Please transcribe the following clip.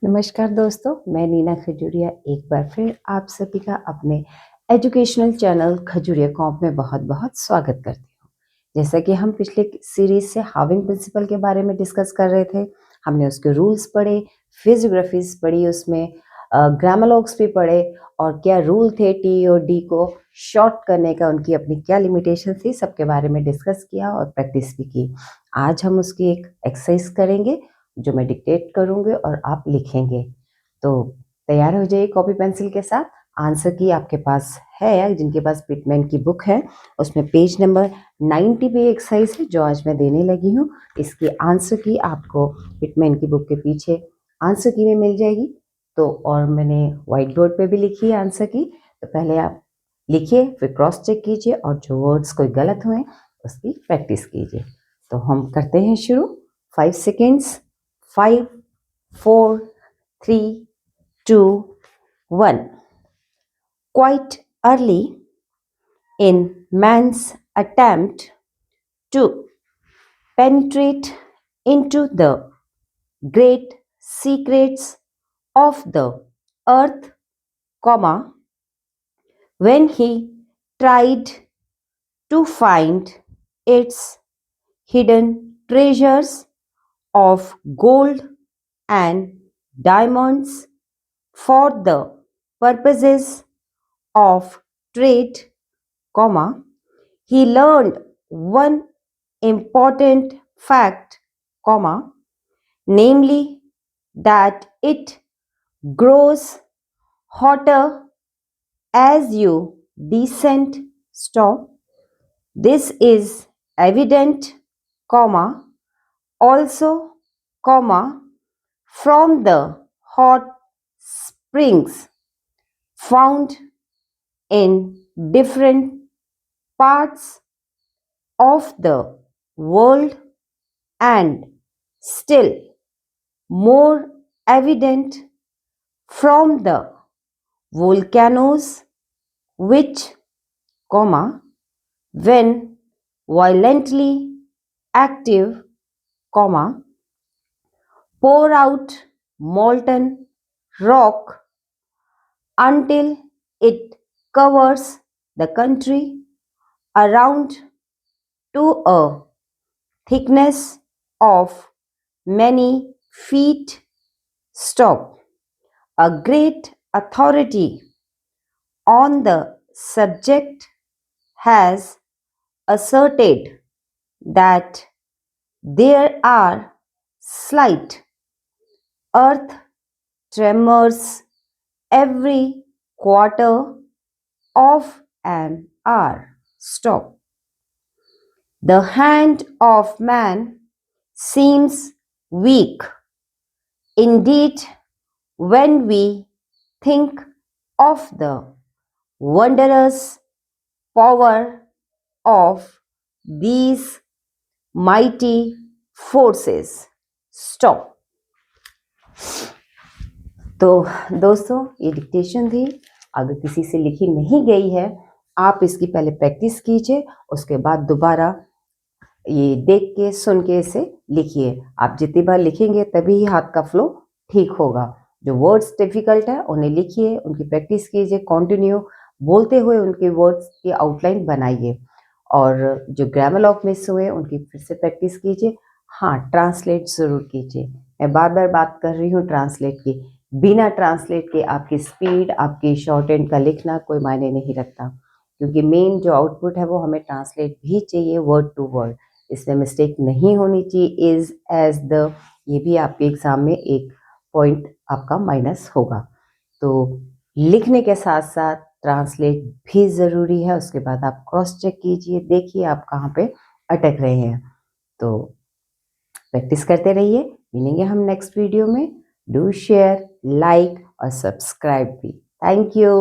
नमस्कार दोस्तों, मैं नीना खजूरिया एक बार फिर आप सभी का अपने एजुकेशनल चैनल खजूरिया कॉम्प में बहुत बहुत स्वागत करती हूँ। जैसा कि हम पिछले सीरीज से हाविंग प्रिंसिपल के बारे में डिस्कस कर रहे थे, हमने उसके रूल्स पढ़े, फिजियोग्राफीज पढ़ी, उसमें ग्रामोलॉग्स भी पढ़े और क्या रूल थे टी और डी को शॉर्ट करने का, उनकी अपनी क्या लिमिटेशन थी, सबके बारे में डिस्कस किया और प्रैक्टिस भी की। आज हम उसकी एक एक्सरसाइज करेंगे जो मैं डिक्टेट करूंगी और आप लिखेंगे। तो तैयार हो जाइए कॉपी पेंसिल के साथ। आंसर की आपके पास है, जिनके पास पिटमैन की बुक है उसमें पेज नंबर 90 पे एक्सरसाइज है जो आज मैं देने लगी हूँ। इसकी आंसर की आपको पिटमैन की बुक के पीछे आंसर की में मिल जाएगी। तो और मैंने व्हाइट बोर्ड पे भी लिखी है आंसर की। तो पहले आप लिखिए, फिर क्रॉस चेक कीजिए और जो वर्ड्स कोई गलत हुए उसकी प्रैक्टिस कीजिए। तो हम करते हैं शुरू। 5 seconds. 5, 4, 3, 2, 1. Quite early in man's attempt to penetrate into the great secrets of the earth, when he tried to find its hidden treasures of gold and diamonds for the purposes of trade, he learned one important fact, namely that it grows hotter as you descend. Stop. This is evident, also, from the hot springs found in different parts of the world, and still more evident from the volcanoes which, when violently active, pour out molten rock until it covers the country around to a thickness of many feet. Stop. A great authority on the subject has asserted that there are slight earth tremors every quarter of an hour. Stop. The hand of man seems weak. Indeed, when we think of the wondrous power of these mighty forces. Stop. तो दोस्तों, ये dictation थी। अगर किसी से लिखी नहीं गई है, आप इसकी पहले प्रैक्टिस कीजिए, उसके बाद दोबारा ये देख के सुन के इसे लिखिए। आप जितनी बार लिखेंगे तभी ही हाथ का फ्लो ठीक होगा। जो वर्ड्स डिफिकल्ट है उन्हें लिखिए, उनकी प्रैक्टिस कीजिए, कंटिन्यू बोलते हुए उनके वर्ड्स की आउटलाइन बनाइए, और जो ग्रामर मिस हुए उनकी फिर से प्रैक्टिस कीजिए। हाँ, ट्रांसलेट ज़रूर कीजिए। मैं बार बार बात कर रही हूँ ट्रांसलेट की। बिना ट्रांसलेट के आपकी स्पीड, आपकी शॉर्ट हैंड का लिखना कोई मायने नहीं रखता, क्योंकि मेन जो आउटपुट है वो हमें ट्रांसलेट भी चाहिए वर्ड टू वर्ड। इसमें मिस्टेक नहीं होनी चाहिए। इज, एज, द, ये भी आपके एग्जाम में एक पॉइंट आपका माइनस होगा। तो लिखने के साथ साथ ट्रांसलेट भी ज़रूरी है। उसके बाद आप क्रॉस चेक कीजिए, देखिए आप कहाँ पे अटक रहे हैं। तो प्रैक्टिस करते रहिए। मिलेंगे हम नेक्स्ट वीडियो में। डू शेयर, लाइक और सब्सक्राइब भी। Thank you.